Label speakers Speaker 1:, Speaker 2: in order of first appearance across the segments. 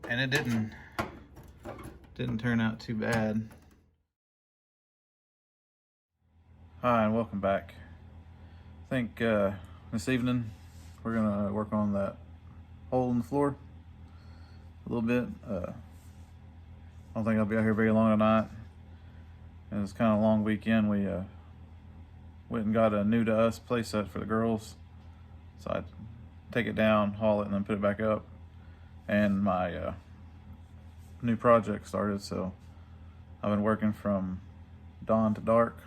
Speaker 1: and it didn't turn out too bad. Hi, and welcome back. I think this evening we're gonna work on that hole in the floor a little bit. I don't think I'll be out here very long tonight, and it's kind of a long weekend. We went and got a new to us playset for the girls, so I take it down, haul it, and then put it back up. And my new project started, so I've been working from dawn to dark.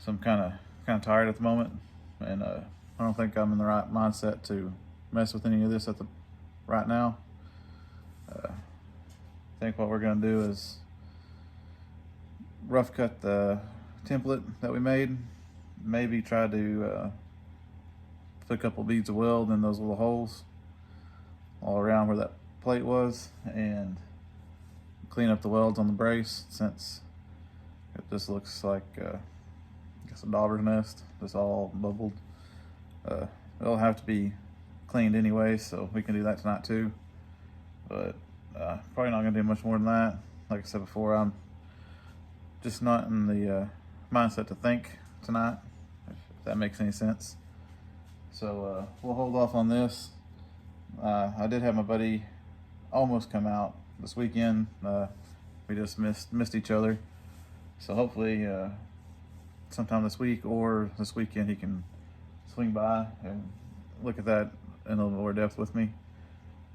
Speaker 1: So I'm kind of tired at the moment, and I don't think I'm in the right mindset to mess with any of this right now. I think what we're gonna do is rough cut the template that we made, maybe try to put a couple beads of weld in those little holes all around where that plate was, and clean up the welds on the brace, since it just looks like I guess a dauber's nest, just all bubbled. It'll have to be cleaned anyway, so we can do that tonight too, but probably not gonna do much more than that. Like I said before, I'm just not in the mindset to think tonight, if that makes any sense. So we'll hold off on this. I did have my buddy almost come out this weekend. We just missed each other, so hopefully sometime this week or this weekend he can swing by and look at that in a little more depth with me.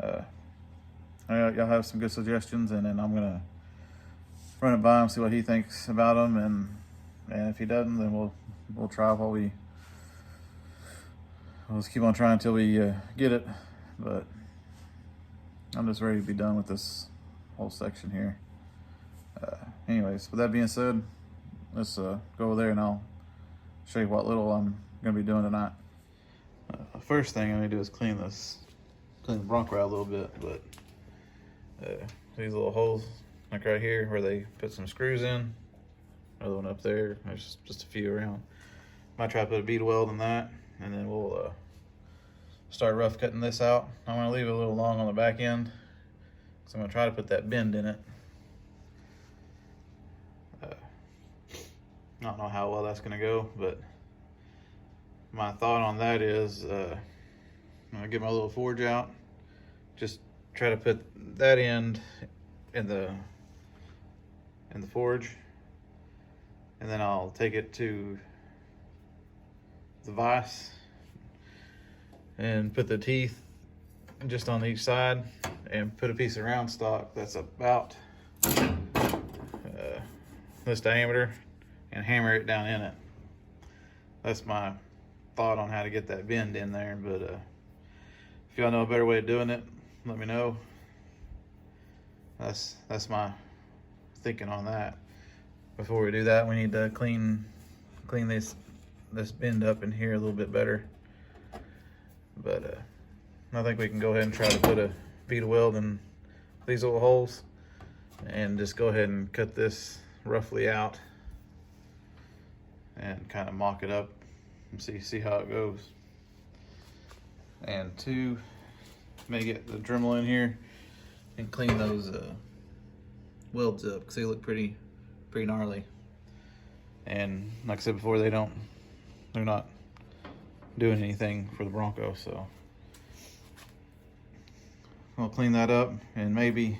Speaker 1: Y'all have some good suggestions, and then I'm gonna run it by him, see what he thinks about them, and if he doesn't, then we'll try while we'll just keep on trying until we get it. But I'm just ready to be done with this whole section here. Anyways, with that being said, let's go over there and I'll show you what little I'm gonna be doing tonight. First thing I'm gonna do is clean the Bronco out a little bit, but these little holes, like right here where they put some screws in, another one up there, there's just a few around. Might try to put a bead weld in that, and then we'll start rough cutting this out. I'm gonna leave it a little long on the back end, because I'm gonna try to put that bend in it. I don't know how well that's gonna go, but my thought on that is I'm gonna get my little forge out, just try to put that end in the forge, and then I'll take it to the vise and put the teeth just on each side, and put a piece of round stock that's about this diameter, and hammer it down in it. That's my thought on how to get that bend in there, but if y'all know a better way of doing it, let me know. That's my thinking on that. Before we do that, we need to clean this bend up in here a little bit better. But I think we can go ahead and try to put a bead of weld in these little holes, and just go ahead and cut this roughly out and kind of mock it up and see how it goes. And two, may get the Dremel in here and clean those welds up, because they look pretty gnarly. And like I said before, they're not doing anything for the Bronco, so I'll clean that up, and maybe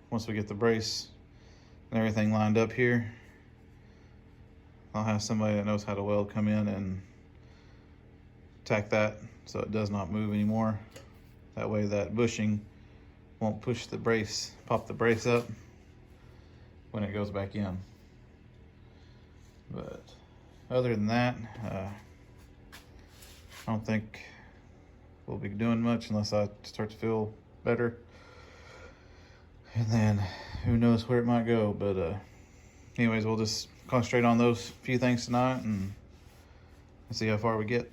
Speaker 1: once we get the brace and everything lined up here, I'll have somebody that knows how to weld come in and tack that so it does not move anymore. That way that bushing won't push the brace, pop the brace up when it goes back in. But other than that, I don't think we'll be doing much unless I start to feel better. And then who knows where it might go. But anyways, we'll just concentrate on those few things tonight and see how far we get.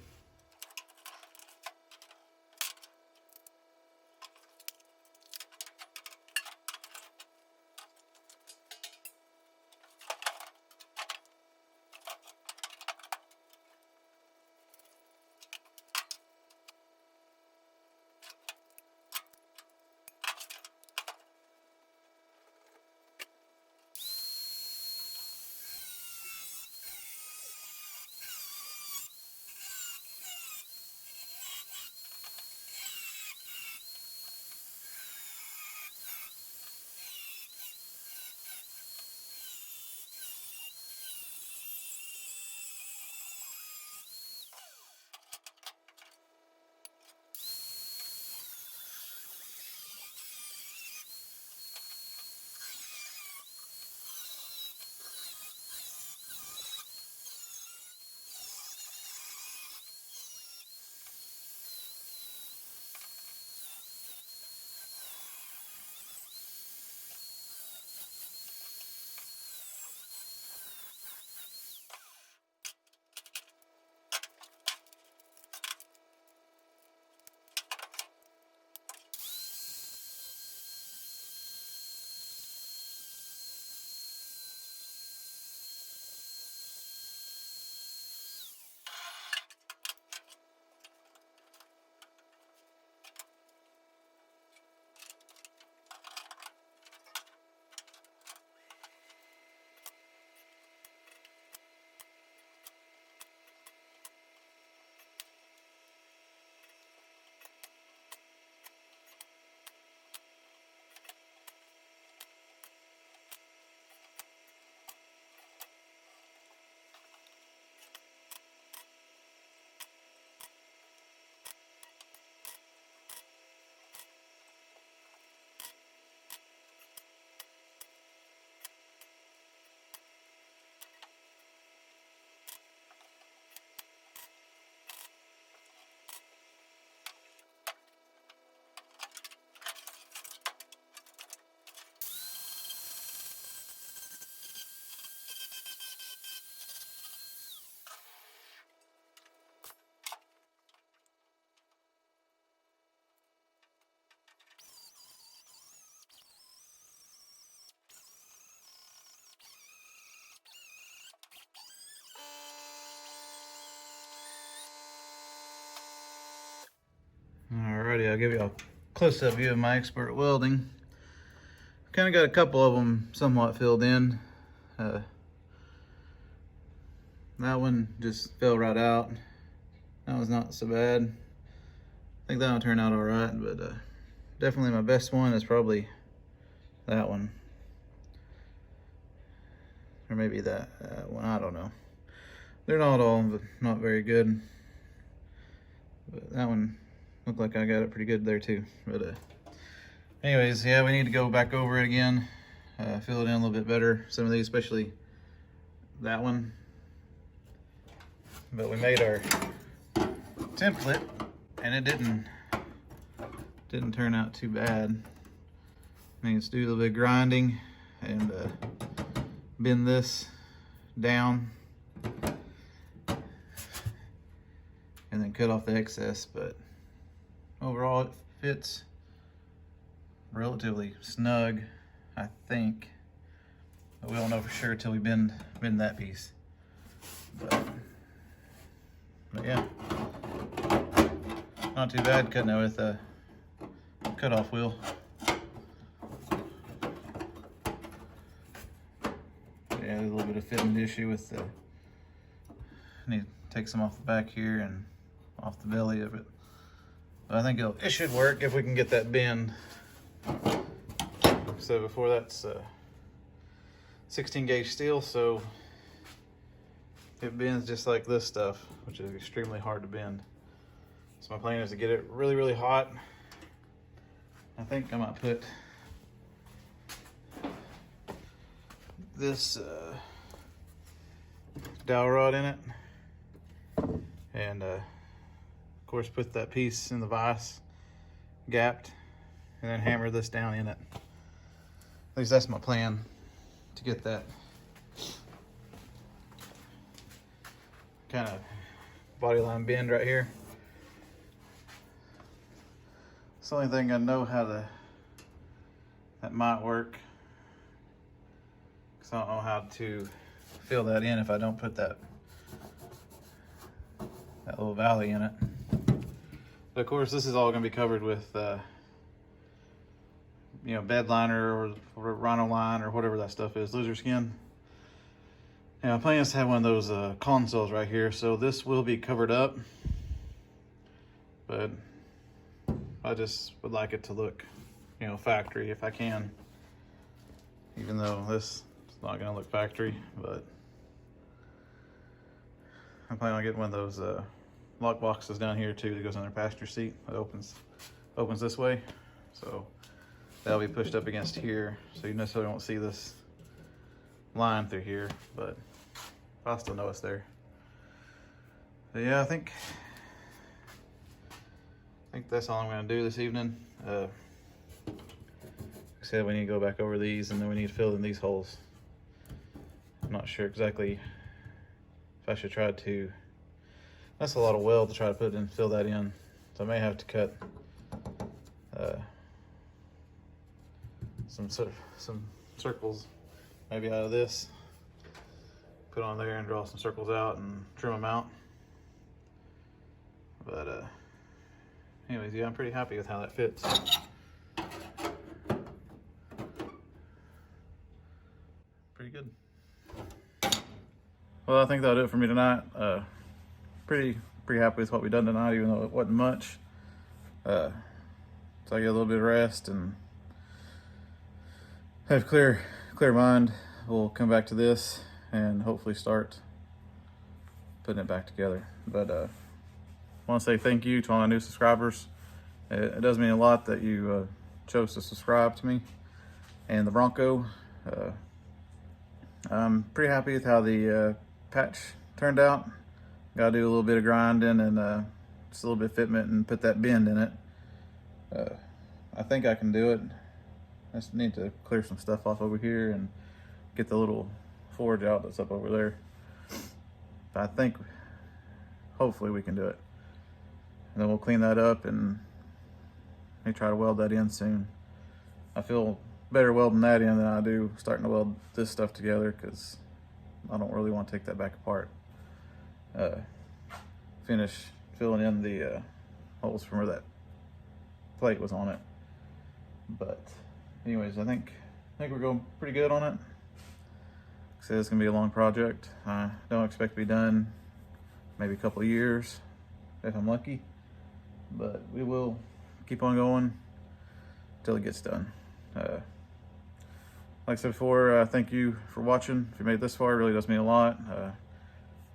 Speaker 1: Alrighty, I'll give you a close-up view of my expert welding. Kind of got a couple of them somewhat filled in. That one just fell right out. That was not so bad. I think that one turned out all right, but definitely my best one is probably that one. Or maybe that one, I don't know. They're not all, but not very good. But that one looked like I got it pretty good there too. But anyways, yeah, we need to go back over it again. Fill it in a little bit better. Some of these, especially that one. But we made our template and it didn't turn out too bad. I mean, let's do a little bit of grinding and bend this down and then cut off the excess, but overall it fits relatively snug, I think. But we don't know for sure till we bend that piece. But yeah, not too bad cutting it with a cutoff wheel. Yeah, a little bit of fitting issue with the, need to take some off the back here and off the belly of it. But I think it should work if we can get that bend. So before, that's 16 gauge steel, so it bends just like this stuff, which is extremely hard to bend. So my plan is to get it really, really hot. I think I might put this dowel rod in it, and of course put that piece in the vise gapped, and then hammer this down in it. At least that's my plan, to get that kind of body line bend right here. It's the only thing I know how that might work, because I don't know how to fill that in if I don't put that little valley in it. But of course, this is all going to be covered with you know, bed liner or rhino line or whatever that stuff is, lizard skin. And my plan is to have one of those consoles right here, so this will be covered up, but I just would like it to look, you know, factory if I can, even though this is not going to look factory. But I'm planning on getting one of those lock boxes down here too that goes on their passenger seat. It opens this way, so that'll be pushed up against here, so you necessarily won't see this line through here, but I still know it's there. But yeah, I think that's all I'm going to do this evening. Like I said, we need to go back over these, and then we need to fill in these holes. I'm not sure exactly if I should try to. That's a lot of weld to try to put in, fill that in. So I may have to cut some circles maybe out of this, put on there and draw some circles out and trim them out. But anyways, yeah, I'm pretty happy with how that fits. Pretty good. Well, I think that'll do it for me tonight. Pretty happy with what we done tonight, even though it wasn't much. So I get a little bit of rest and have clear mind. We'll come back to this and hopefully start putting it back together. But I want to say thank you to all my new subscribers. It does mean a lot that you chose to subscribe to me and the Bronco. I'm pretty happy with how the patch turned out. Got to do a little bit of grinding and just a little bit of fitment and put that bend in it. I think I can do it. I just need to clear some stuff off over here and get the little forge out that's up over there. But I think hopefully we can do it. And then we'll clean that up and maybe try to weld that in soon. I feel better welding that in than I do starting to weld this stuff together, because I don't really want to take that back apart. Finish filling in the holes from where that plate was on it. But anyways, I think we're going pretty good on it. So it's gonna be a long project. I don't expect to be done maybe a couple of years if I'm lucky, but we will keep on going until it gets done. Like I said before, thank you for watching. If you made it this far, it really does mean a lot.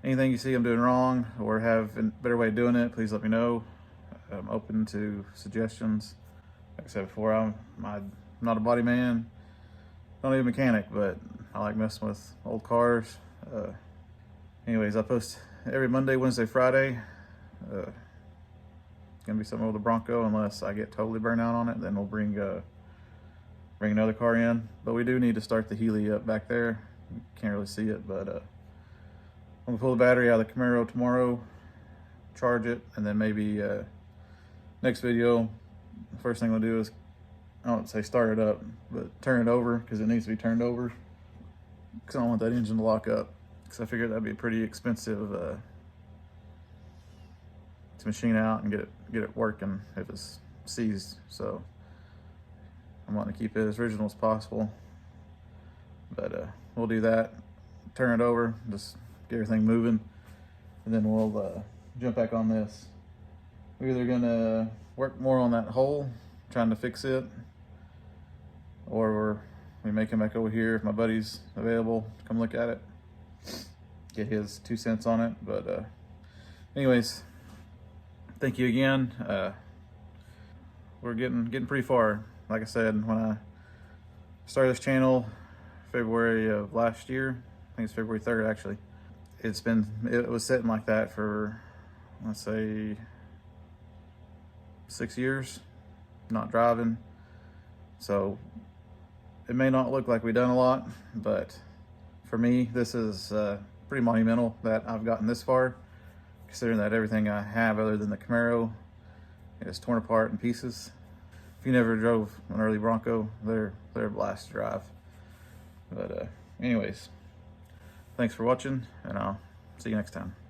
Speaker 1: Anything you see I'm doing wrong or have a better way of doing it, please let me know. I'm open to suggestions. Like I said before, I'm not a body man, not even a mechanic, but I like messing with old cars. Anyways, I post every Monday, Wednesday, Friday. It's gonna be something with the Bronco, unless I get totally burnt out on it. Then we'll bring another car in. But we do need to start the Healy up back there. You can't really see it, but I'm gonna pull the battery out of the Camaro tomorrow, charge it, and then maybe next video, the first thing we'll do is, I don't say start it up, but turn it over, because it needs to be turned over, because I don't want that engine to lock up, because I figured that'd be pretty expensive to machine out and get it working if it's seized. So I'm wanting to keep it as original as possible, but we'll do that, turn it over, just get everything moving, and then we'll jump back on this. We're either gonna work more on that hole, trying to fix it, or we may come back over here if my buddy's available to come look at it, get his 2 cents on it. But anyways, thank you again. We're getting pretty far. Like I said, when I started this channel February of last year, I think it's February 3rd actually, it was sitting like that for, let's say, 6 years, not driving. So it may not look like we've done a lot, but for me, this is pretty monumental that I've gotten this far, considering that everything I have other than the Camaro is torn apart in pieces. If you never drove an early Bronco, they're a blast to drive. But anyways, thanks for watching, and I'll see you next time.